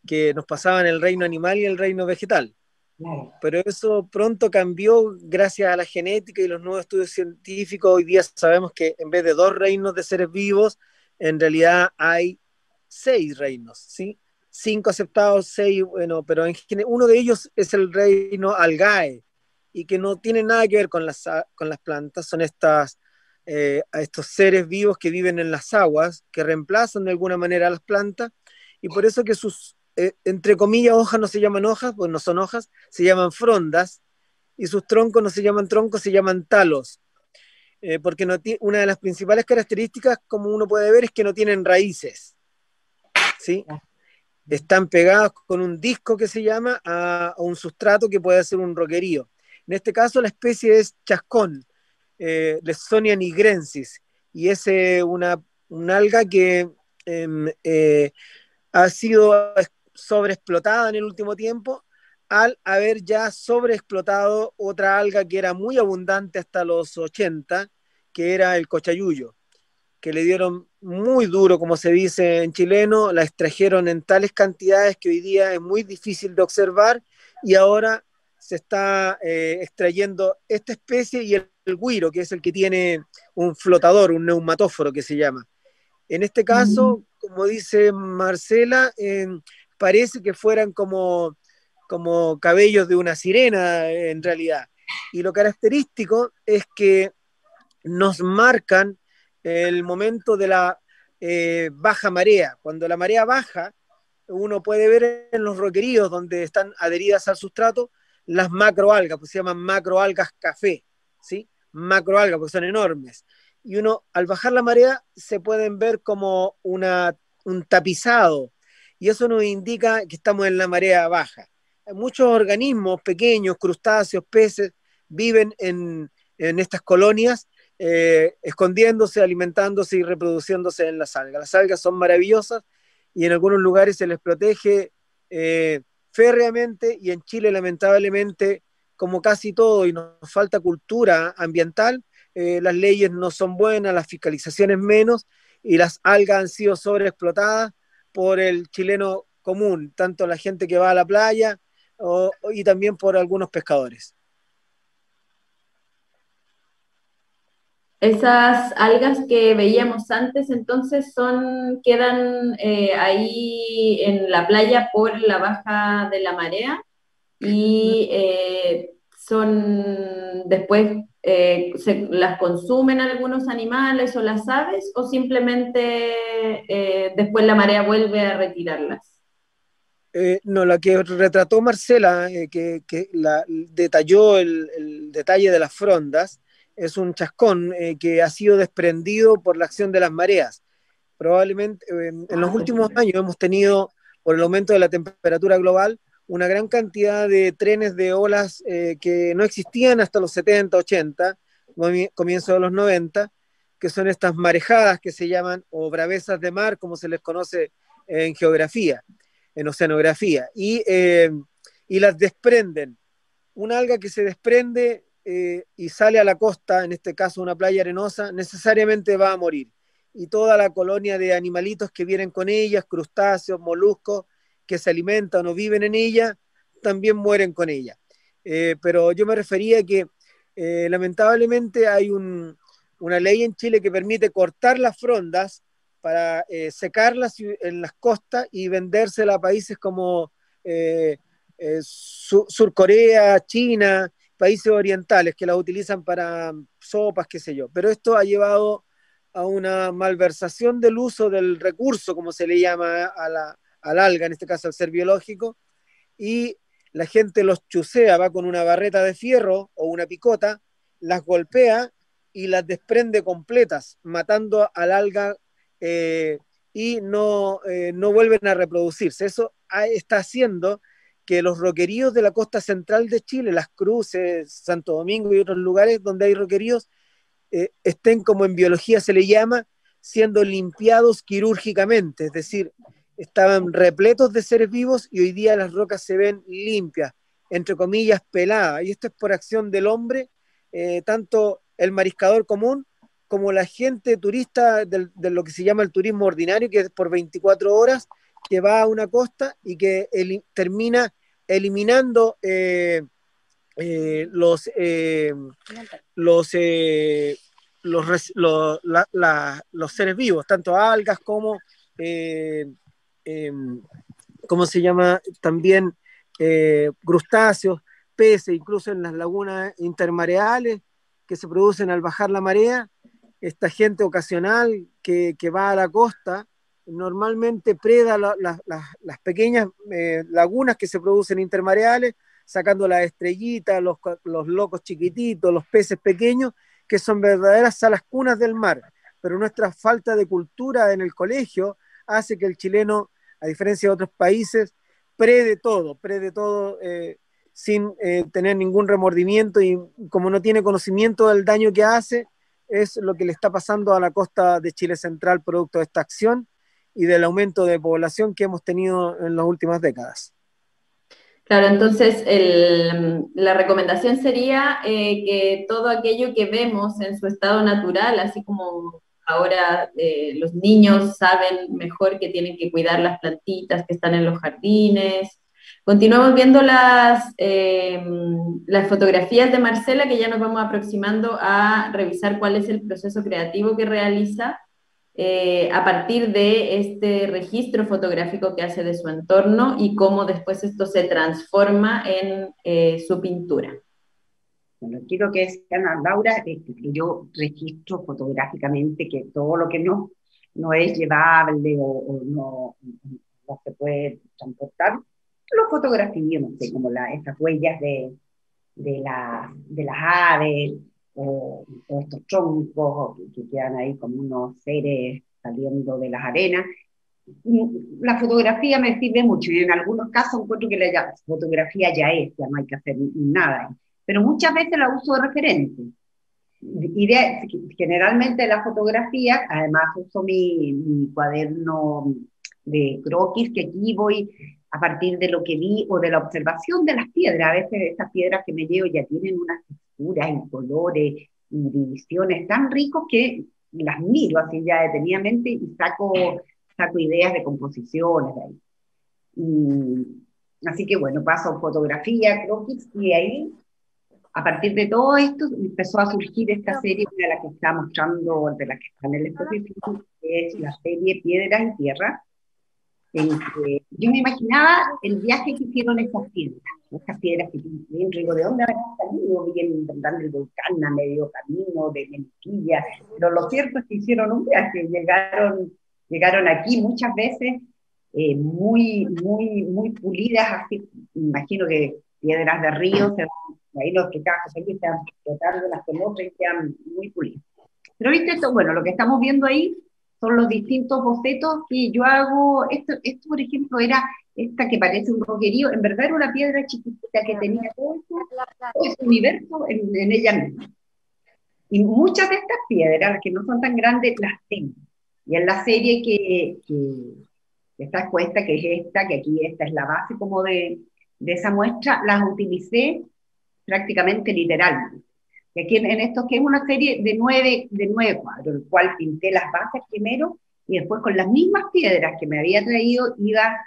que nos pasaban el reino animal y el reino vegetal. Claro. Pero eso pronto cambió gracias a la genética y los nuevos estudios científicos. Hoy día sabemos que en vez de 2 reinos de seres vivos, en realidad hay 6 reinos, ¿sí? 5 aceptados, 6, bueno, pero uno de ellos es el reino Algae, y que no tiene nada que ver con las plantas, son estas a estos seres vivos que viven en las aguas, que reemplazan de alguna manera a las plantas, y por eso que sus, entre comillas, hojas no se llaman hojas, pues no son hojas, se llaman frondas, y sus troncos no se llaman troncos, se llaman talos, porque no una de las principales características, como uno puede ver, es que no tienen raíces, ¿sí? Están pegados con un disco que se llama a un sustrato que puede ser un roquerío. En este caso la especie es chascón, Lawsonia nigrensis, y es una alga que ha sido sobreexplotada en el último tiempo al haber ya sobreexplotado otra alga que era muy abundante hasta los 80, que era el cochayuyo, que le dieron muy duro, como se dice en chileno, la extrajeron en tales cantidades que hoy día es muy difícil de observar, y ahora se está extrayendo esta especie y el güiro, que es el que tiene un flotador, un neumatóforo que se llama. En este caso, como dice Marcela, parece que fueran como cabellos de una sirena en realidad. Y lo característico es que nos marcan el momento de la baja marea. Cuando la marea baja, uno puede ver en los roqueríos donde están adheridas al sustrato las macroalgas, pues se llaman macroalgas café, ¿sí? Macroalgas, porque son enormes. Y uno, al bajar la marea, se pueden ver como un tapizado, y eso nos indica que estamos en la marea baja. Muchos organismos pequeños, crustáceos, peces, viven en estas colonias, escondiéndose, alimentándose y reproduciéndose en las algas. Las algas son maravillosas y en algunos lugares se les protege férreamente, y en Chile lamentablemente, como casi todo, y nos falta cultura ambiental, las leyes no son buenas, las fiscalizaciones menos, y las algas han sido sobreexplotadas por el chileno común, tanto la gente que va a la playa y también por algunos pescadores. Esas algas que veíamos antes, entonces, quedan ahí en la playa por la baja de la marea y después las consumen algunos animales o las aves, o simplemente después la marea vuelve a retirarlas. No, la que retrató Marcela, que detalló el detalle de las frondas, es un chascón que ha sido desprendido por la acción de las mareas. Probablemente en los últimos años hemos tenido, por el aumento de la temperatura global, una gran cantidad de trenes de olas que no existían hasta los 70, 80, comienzo de los 90, que son estas marejadas que se llaman, o bravesas de mar, como se les conoce en geografía, en oceanografía, y las desprenden. Una alga que se desprende y sale a la costa, en este caso una playa arenosa, necesariamente va a morir. Y toda la colonia de animalitos que vienen con ellas, crustáceos, moluscos, que se alimentan o viven en ella, también mueren con ella. Pero yo me refería a que lamentablemente hay una ley en Chile que permite cortar las frondas para secarlas en las costas y vendérselas a países como Sur Corea, China, países orientales que las utilizan para sopas, qué sé yo. Pero esto ha llevado a una malversación del uso del recurso, como se le llama al alga, en este caso al ser biológico, y la gente los chusea, va con una barreta de fierro o una picota, las golpea y las desprende completas, matando al alga y no vuelven a reproducirse. Eso está haciendo que los roqueríos de la costa central de Chile, Las Cruces, Santo Domingo y otros lugares donde hay roqueríos, estén, como en biología se le llama, siendo limpiados quirúrgicamente, es decir, estaban repletos de seres vivos y hoy día las rocas se ven limpias, entre comillas, peladas, y esto es por acción del hombre, tanto el mariscador común como la gente turista de lo que se llama el turismo ordinario, que es por 24 horas, que va a una costa y que termina eliminando los seres vivos, tanto algas como, ¿cómo se llama? También crustáceos, peces, incluso en las lagunas intermareales que se producen al bajar la marea, esta gente ocasional que va a la costa, normalmente preda las pequeñas lagunas que se producen intermareales, sacando las estrellitas, los locos chiquititos, los peces pequeños, que son verdaderas salas cunas del mar. Pero nuestra falta de cultura en el colegio hace que el chileno, a diferencia de otros países, prede todo sin tener ningún remordimiento, y como no tiene conocimiento del daño que hace, es lo que le está pasando a la costa de Chile Central producto de esta acción y del aumento de población que hemos tenido en las últimas décadas. Claro, entonces la recomendación sería que todo aquello que vemos en su estado natural, así como ahora los niños saben mejor que tienen que cuidar las plantitas que están en los jardines. Continuamos viendo las fotografías de Marcela, que ya nos vamos aproximando a revisar cuál es el proceso creativo que realiza a partir de este registro fotográfico que hace de su entorno y cómo después esto se transforma en su pintura. Bueno, quiero que decía Laura, que yo registro fotográficamente que todo lo que no es llevable o no se puede transportar, lo fotografío, no sé, como estas huellas de las aves, o estos troncos que quedan ahí como unos seres saliendo de las arenas. La fotografía me sirve mucho, y en algunos casos encuentro que la fotografía ya no hay que hacer nada, pero muchas veces la uso de referente. Generalmente la fotografía, además uso mi cuaderno de croquis, que aquí voy a partir de lo que vi o de la observación de las piedras. A veces estas piedras que me llevo ya tienen unas texturas y colores y divisiones tan ricos que las miro así ya detenidamente y saco ideas de composiciones de ahí. Así que bueno, paso fotografía, croquis, y ahí, a partir de todo esto, empezó a surgir esta serie de la que está mostrando, de la que está en el exposición, que es la serie Piedras y Tierra, en que yo me imaginaba el viaje que hicieron estas piedras que bien rico, ¿de dónde habrán salido? Bien del volcán a medio camino, de Melquilla, pero lo cierto es que hicieron un viaje, llegaron aquí muchas veces muy pulidas, así, imagino que piedras de río, ahí los que cajas aquí están flotando las con otras y quedan muy pulidas. Pero viste esto, bueno, lo que estamos viendo ahí son los distintos bocetos que yo hago. Esto por ejemplo, era esta que parece un roquerío, en verdad era una piedra chiquitita que tenía todo ese universo en ella misma. Y muchas de estas piedras, las que no son tan grandes, las tengo. Y en la serie que está expuesta, que es esta, que aquí esta es la base como de esa muestra, las utilicé prácticamente literalmente. Y aquí en esto, que es una serie de nueve cuadros, el cual pinté las bases primero, y después con las mismas piedras que me había traído, iba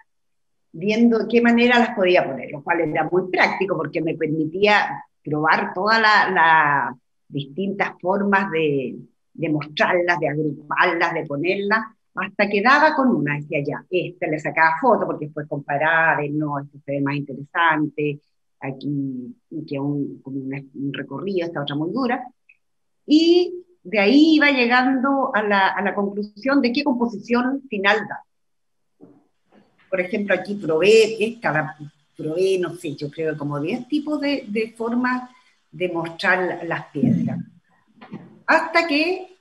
viendo de qué manera las podía poner, lo cual era muy práctico porque me permitía probar todas las distintas formas de mostrarlas, de agruparlas, de ponerlas, hasta que daba con una, decía ya, esta le sacaba foto porque después comparaba, no, esto se ve más interesante, aquí que como un recorrido, esta otra muy dura, y de ahí iba llegando a la conclusión de qué composición final da. Por ejemplo, aquí probé, no sé, yo creo como 10 tipos de formas de mostrar las piedras. Hasta que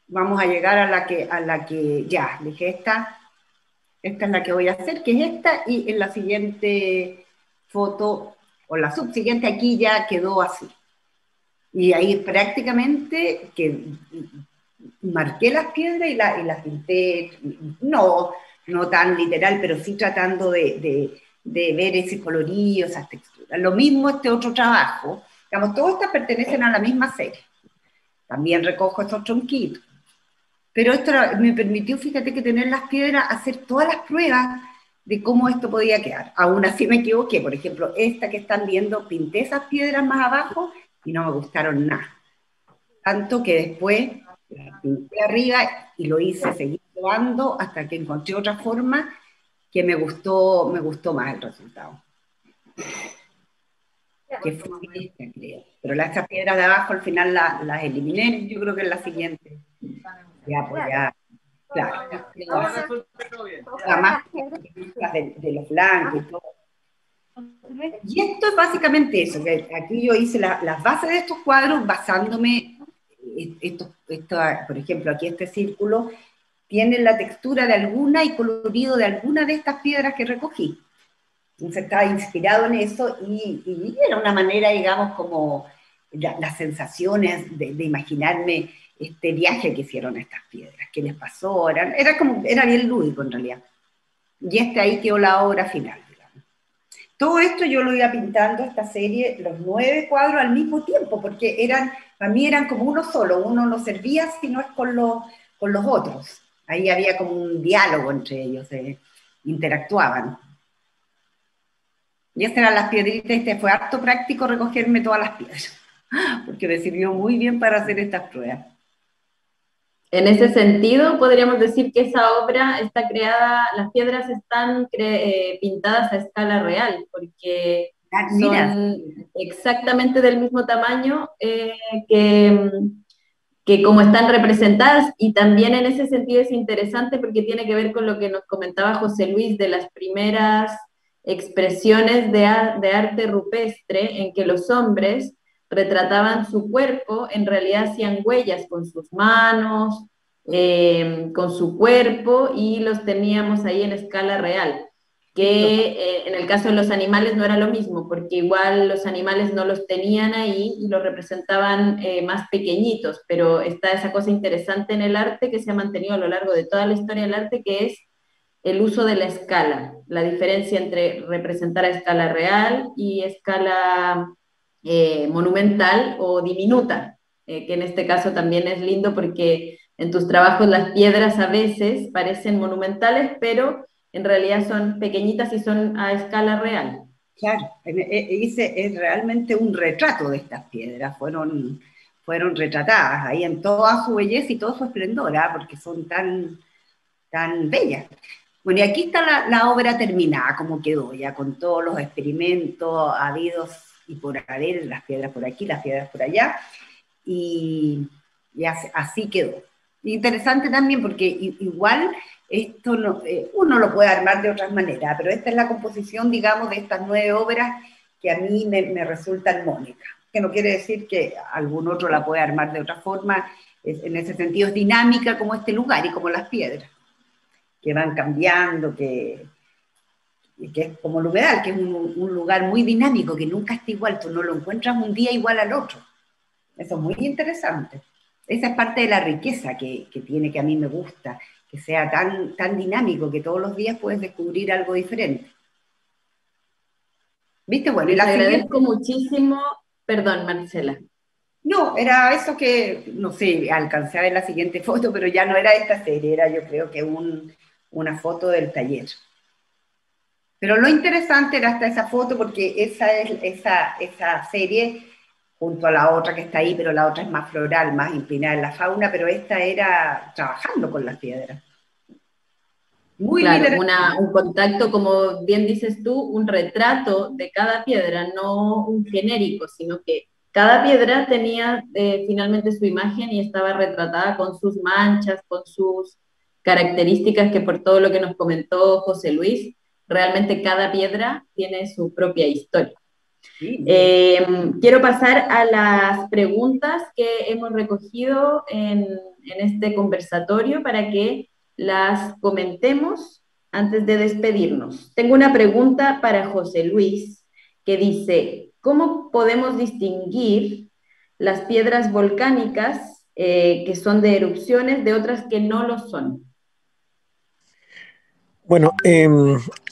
vamos a llegar a la que ya, dije, esta es la que voy a hacer, que es esta, y en la siguiente foto, o la subsiguiente, aquí ya quedó así. Y ahí prácticamente que marqué las piedras y las pinté, no tan literal, pero sí tratando de ver ese colorío, esas texturas. Lo mismo este otro trabajo, digamos, todas estas pertenecen a la misma serie. También recojo estos tronquitos. Pero esto me permitió, fíjate, que tener las piedras, hacer todas las pruebas de cómo esto podía quedar. Aún así me equivoqué. Por ejemplo, esta que están viendo, pinté esas piedras más abajo y no me gustaron nada. Tanto que después las pinté arriba y lo hice seguir probando hasta que encontré otra forma que me gustó más el resultado. que fue esta, creo. Pero esas piedras de abajo al final las eliminé, yo creo que en la siguiente. Ya, pues ya, claro. Más de los blancos y todo. Y esto es básicamente eso, que aquí yo hice las bases de estos cuadros basándome, por ejemplo, aquí este círculo tiene la textura de alguna y colorido de alguna de estas piedras que recogí. Entonces estaba inspirado en eso y era una manera, digamos, como las sensaciones de imaginarme este viaje que hicieron estas piedras, qué les pasó, era bien lúdico en realidad. Y ahí quedó la obra final. Todo esto yo lo iba pintando, esta serie, los 9 cuadros al mismo tiempo, porque para mí eran como uno solo, uno no servía si no es con los otros. Ahí había como un diálogo entre ellos, interactuaban. Y estas eran las piedritas, fue harto práctico recogerme todas las piedras, porque me sirvió muy bien para hacer estas pruebas. En ese sentido, podríamos decir que esa obra está creada, las piedras están pintadas a escala real, porque son exactamente del mismo tamaño que como están representadas, y también en ese sentido es interesante porque tiene que ver con lo que nos comentaba José Luis de las primeras expresiones de arte rupestre, en que los hombres retrataban su cuerpo, en realidad hacían huellas con sus manos, con su cuerpo, y los teníamos ahí en escala real, que en el caso de los animales no era lo mismo, porque igual los animales no los tenían ahí y los representaban más pequeñitos, pero está esa cosa interesante en el arte que se ha mantenido a lo largo de toda la historia del arte, que es el uso de la escala, la diferencia entre representar a escala real y escala monumental o diminuta, que en este caso también es lindo porque en tus trabajos las piedras a veces parecen monumentales, pero en realidad son pequeñitas y son a escala real. Claro, hice realmente un retrato de estas piedras, fueron retratadas ahí en toda su belleza y todo su esplendor, porque son tan bellas. Bueno, y aquí está la obra terminada, como quedó ya, con todos los experimentos habidos y por haber, las piedras por aquí, las piedras por allá, y así quedó. Interesante también porque igual esto uno lo puede armar de otras maneras, pero esta es la composición, digamos, de estas 9 obras que a mí me resultan armónicas, que no quiere decir que algún otro la pueda armar de otra forma, en ese sentido es dinámica como este lugar y como las piedras, que van cambiando, que es como el humedal, que es un lugar muy dinámico, que nunca está igual, tú no lo encuentras un día igual al otro. Eso es muy interesante. Esa es parte de la riqueza que tiene, que a mí me gusta, que sea tan dinámico, que todos los días puedes descubrir algo diferente. ¿Viste? Bueno, y les agradezco muchísimo. Perdón, Marcela. No, era eso que, no sé, alcancé a ver la siguiente foto, pero ya no era esta serie, era yo creo que una foto del taller. Pero lo interesante era hasta esa foto, porque esa serie, junto a la otra que está ahí, pero la otra es más floral, más inclinada en la fauna, pero esta era trabajando con las piedras. Muy claro, un contacto, como bien dices tú, un retrato de cada piedra, no un genérico, sino que cada piedra tenía finalmente su imagen y estaba retratada con sus manchas, con sus características, que por todo lo que nos comentó José Luis, realmente cada piedra tiene su propia historia. Sí. Quiero pasar a las preguntas que hemos recogido en este conversatorio para que las comentemos antes de despedirnos. Tengo una pregunta para José Luis que dice: ¿cómo podemos distinguir las piedras volcánicas que son de erupciones de otras que no lo son? Bueno,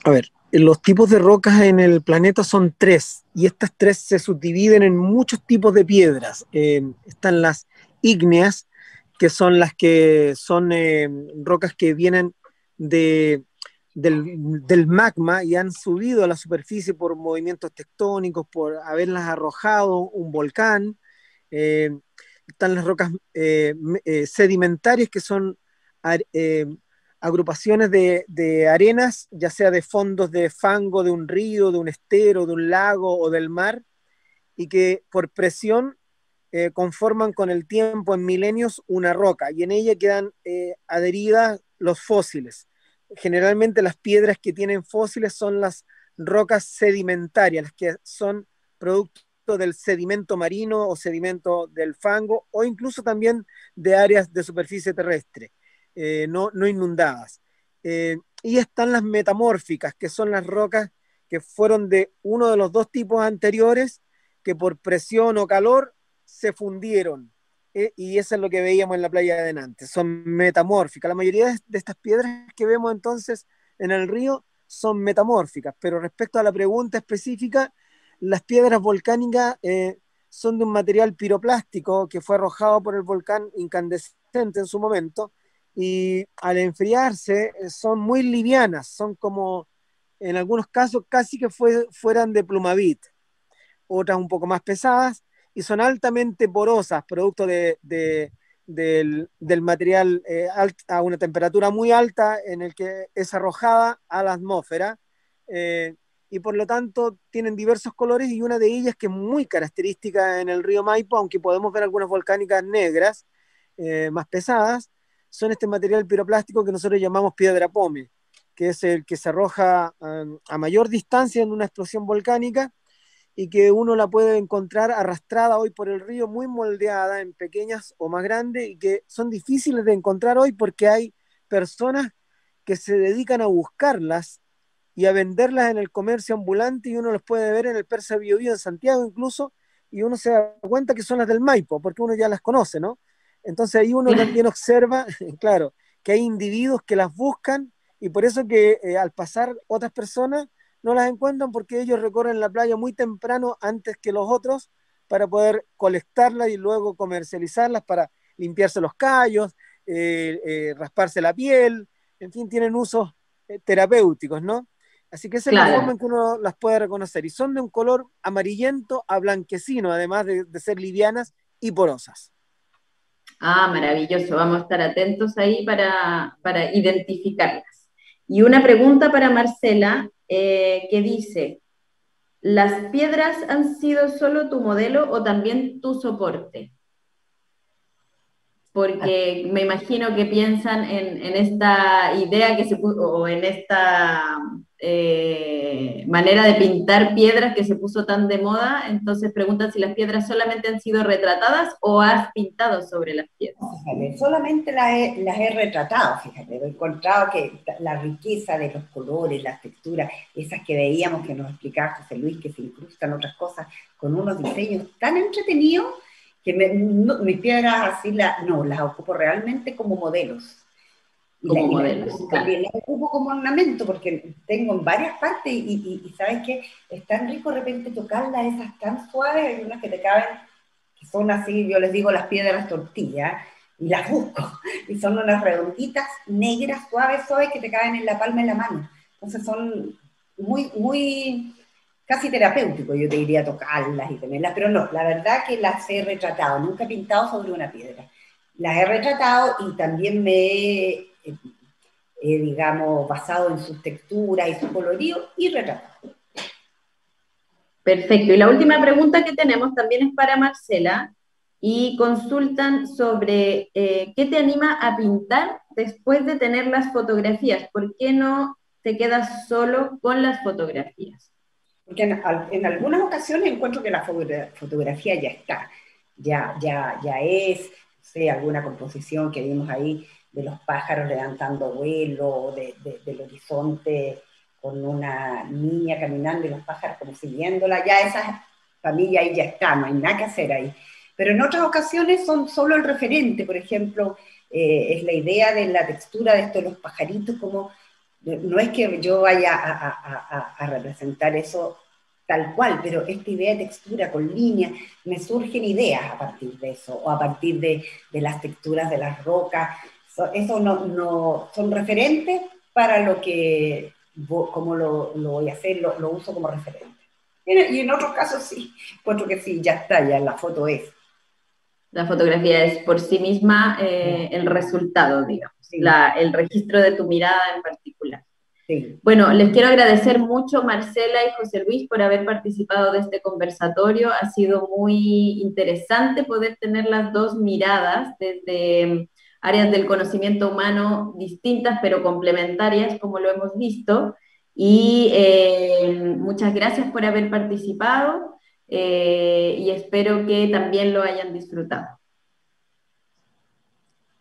a ver, los tipos de rocas en el planeta son 3, y estas 3 se subdividen en muchos tipos de piedras. Están las ígneas, que son las que son rocas que vienen del magma y han subido a la superficie por movimientos tectónicos, por haberlas arrojado un volcán. Están las rocas sedimentarias, que son agrupaciones de arenas, ya sea de fondos de fango de un río, de un estero, de un lago o del mar, y que por presión conforman con el tiempo en milenios una roca y en ella quedan adheridas los fósiles. Generalmente las piedras que tienen fósiles son las rocas sedimentarias, las que son producto del sedimento marino o sedimento del fango o incluso también de áreas de superficie terrestre, no inundadas. Y están las metamórficas, que son las rocas que fueron de uno de los dos tipos anteriores que por presión o calor se fundieron. Y eso es lo que veíamos en la playa de Nantes, son metamórficas. La mayoría de estas piedras que vemos entonces en el río son metamórficas, pero respecto a la pregunta específica, las piedras volcánicas son de un material piroplástico que fue arrojado por el volcán incandescente en su momento, y al enfriarse son muy livianas, son como, en algunos casos, casi que fueran de plumavit, otras un poco más pesadas, y son altamente porosas, producto del material a una temperatura muy alta en el que es arrojada a la atmósfera, y por lo tanto tienen diversos colores, y una de ellas que es muy característica en el río Maipo, aunque podemos ver algunas volcánicas negras más pesadas, son este material piroplástico que nosotros llamamos piedra pome, que es el que se arroja a mayor distancia en una explosión volcánica y que uno la puede encontrar arrastrada hoy por el río, muy moldeada en pequeñas o más grandes, y que son difíciles de encontrar hoy porque hay personas que se dedican a buscarlas y a venderlas en el comercio ambulante, y uno los puede ver en el Persa Biobío en Santiago incluso, y uno se da cuenta que son las del Maipo, porque uno ya las conoce, ¿no? Entonces ahí uno también observa, claro, que hay individuos que las buscan, y por eso que al pasar otras personas no las encuentran, porque ellos recorren la playa muy temprano antes que los otros para poder colectarlas y luego comercializarlas para limpiarse los callos, rasparse la piel, en fin, tienen usos terapéuticos, ¿no? Así que esa es la forma Claro. en que uno las puede reconocer. Y son de un color amarillento a blanquecino, además de ser livianas y porosas. Ah, maravilloso. Vamos a estar atentos ahí para identificarlas. Y una pregunta para Marcela, que dice, ¿las piedras han sido solo tu modelo o también tu soporte? Porque me imagino que piensan en esta idea que se puso, o en esta manera de pintar piedras que se puso tan de moda, entonces preguntan si las piedras solamente han sido retratadas o has pintado sobre las piedras. Fíjate, solamente las he retratado, fíjate, he encontrado que la riqueza de los colores, las texturas, esas que veíamos que nos explicaba José Luis, que se incrustan otras cosas con unos diseños tan entretenidos, que mis piedras así no, las ocupo realmente como modelos. Como modelos, también las ocupo como ornamento, porque tengo en varias partes, y ¿sabes qué? Es tan rico de repente tocarlas, esas tan suaves, hay unas que te caben, que son así, yo les digo las piedras tortillas, y las busco, y son unas redonditas, negras, suaves, suaves, que te caben en la palma de la mano. Entonces son muy casi terapéutico, yo te diría, tocarlas y tenerlas, pero no, la verdad que las he retratado, nunca he pintado sobre una piedra. Las he retratado y también me he, digamos, basado en sus texturas y su colorido y retratado. Perfecto. Y la última pregunta que tenemos también es para Marcela, y consultan sobre qué te anima a pintar después de tener las fotografías. ¿Por qué no te quedas solo con las fotografías? Porque en algunas ocasiones encuentro que la fotografía ya está, ya es, no sé, alguna composición que vimos ahí de los pájaros levantando vuelo, del horizonte con una niña caminando y los pájaros como siguiéndola, ya esa familia ahí ya está, no hay nada que hacer ahí. Pero en otras ocasiones son solo el referente, por ejemplo, es la idea de la textura de estos los pajaritos, como no es que yo vaya a representar eso tal cual, pero esta idea de textura con líneas, me surgen ideas a partir de eso, o a partir de las texturas de las rocas. Eso no son referentes para lo que, como lo voy a hacer, lo uso como referente. Y en otros casos sí, encuentro que sí, ya está, ya la foto es. La fotografía es por sí misma el resultado, digamos, Sí. el registro de tu mirada en particular. Sí. Bueno, les quiero agradecer mucho, Marcela y José Luis, por haber participado de este conversatorio. Ha sido muy interesante poder tener las dos miradas desde áreas del conocimiento humano distintas pero complementarias, como lo hemos visto. Y muchas gracias por haber participado y espero que también lo hayan disfrutado.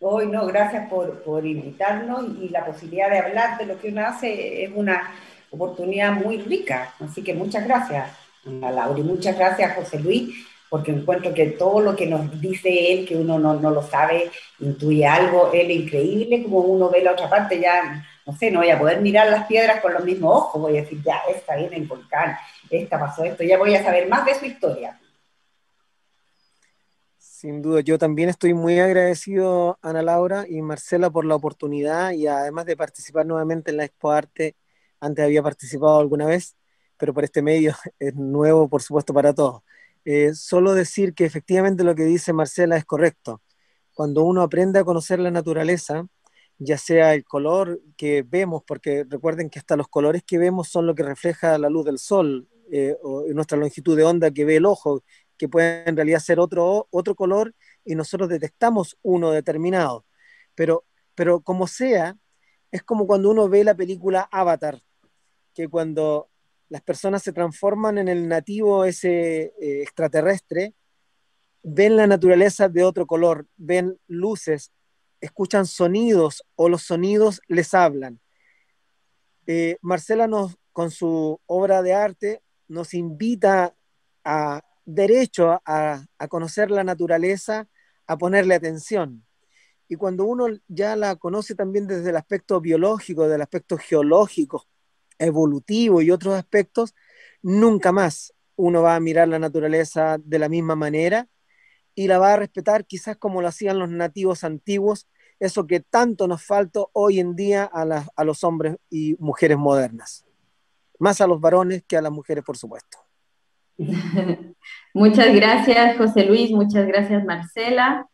Hoy no, gracias por invitarnos y la posibilidad de hablar de lo que uno hace es una oportunidad muy rica. Así que muchas gracias, Ana Laura, y muchas gracias, José Luis, porque encuentro que todo lo que nos dice él, que uno no lo sabe, intuye algo, él es increíble, como uno ve la otra parte, ya, no sé, no voy a poder mirar las piedras con los mismos ojos, voy a decir, ya, esta viene en volcán, esta pasó esto, ya voy a saber más de su historia. Sin duda, yo también estoy muy agradecido, Ana Laura y Marcela, por la oportunidad y además de participar nuevamente en la Expo Arte. Antes había participado alguna vez, pero por este medio es nuevo, por supuesto, para todos. Solo decir que efectivamente lo que dice Marcela es correcto. Cuando uno aprende a conocer la naturaleza, ya sea el color que vemos, porque recuerden que hasta los colores que vemos son lo que refleja la luz del sol, o nuestra longitud de onda que ve el ojo, que puede en realidad ser otro color y nosotros detectamos uno determinado. Pero, pero como sea, es como cuando uno ve la película Avatar, que cuando las personas se transforman en el nativo ese extraterrestre, ven la naturaleza de otro color, ven luces, escuchan sonidos o los sonidos les hablan. Marcela con su obra de arte nos invita a derecho a conocer la naturaleza, a ponerle atención. Y cuando uno ya la conoce también desde el aspecto biológico, del aspecto geológico, evolutivo y otros aspectos, nunca más uno va a mirar la naturaleza de la misma manera y la va a respetar quizás como lo hacían los nativos antiguos, eso que tanto nos falta hoy en día a los hombres y mujeres modernas. Más a los varones que a las mujeres, por supuesto. Muchas gracias, José Luis, muchas gracias, Marcela.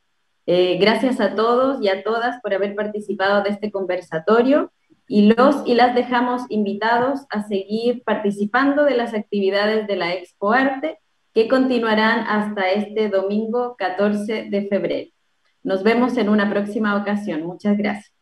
Gracias a todos y a todas por haber participado de este conversatorio y los y las dejamos invitados a seguir participando de las actividades de la Expo Arte que continuarán hasta este domingo 14 de febrero. Nos vemos en una próxima ocasión. Muchas gracias.